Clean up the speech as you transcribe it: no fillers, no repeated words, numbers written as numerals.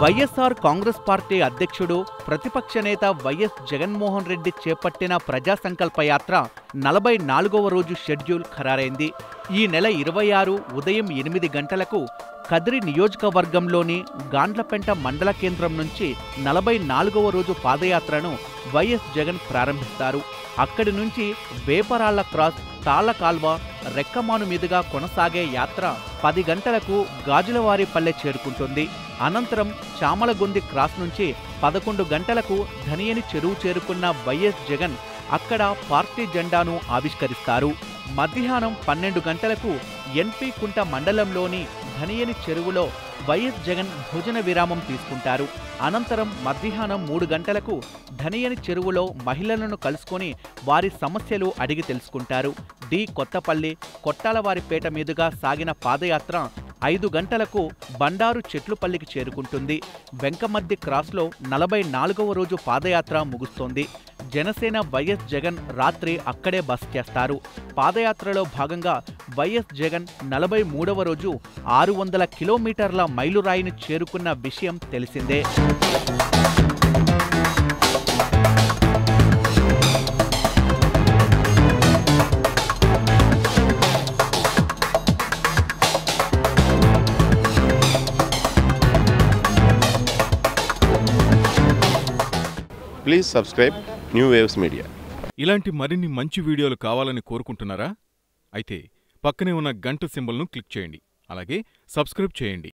YSR Congress party అధ్యక్షుడు ప్రతిపక్ష నేత వైఎస్ జగన్మోహన్ రెడ్డి చేపట్టిన ప్రజా సంకల్ప యాత్ర 44వ రోజు షెడ్యూల్ ఖరారైంది. ఈ నెల 26 ఉదయం 8 గంటలకు కదిరి నియోజకవర్గంలోని గాండ్లపెంట మండల కేంద్రం నుంచి 44వ రోజు పాదయాత్రను వైఎస్ జగన్ ప్రారంభిస్తారు. అక్కడి నుంచి వేపరాళ్ల క్రాస్, తాళ్లకాల్వ, రెక్కమాను మీదుగా కొనసాగే యాత్ర 10 గంటలకు గాజులవారిపల్లె చేరుకుంటుంది. అనంతరం చామలగొంది క్రాస్ నుంచి 11 గంటలకు ధనియని చెరువు చేరుకున్న వైఎస్ జగన్ అక్కడ పార్టీ జెండాను ఆవిష్కరిస్తారు. మధ్యాహ్నం 12 గంటలకు ఎన్పి కుంట మండలంలోని ధనియని చెరువులో వైఎస్ జగన్ భోజన విరామం తీసుకుంటారు. అనంతరం మధ్యాహ్నం 3 గంటలకు ధనియని చెరువులో మహిళలను కలుసుకొని వారి సమస్యలు అడిగి తెలుసుకుంటారు. డి కొత్తపల్లి, కొట్టాలవారిపేట మీదుగా సాగిన పాదయాత్ర 5 గంటలకు బండారు చెట్లుపల్లికి చేరుకుంటుంది. వెంకమద్ది క్రాస్లో 44వ రోజు పాదయాత్ర ముగుస్తోంది. జనసేన వైఎస్ జగన్ రాత్రి అక్కడే బస చేస్తారు. పాదయాత్రలో భాగంగా వైఎస్ జగన్ 43వ రోజు 600 కిలోమీటర్ల మైలురాయిని చేరుకున్న విషయం తెలిసిందే. Please subscribe new waves media. ఇలాంటి మరిన్ని మంచి వీడియోలు కావాలని కోరుకుంటున్నారా? అయితే పక్కనే ఉన్న గంట సింబల్ను క్లిక్ చేయండి. అలాగే సబ్స్క్రైబ్ చేయండి.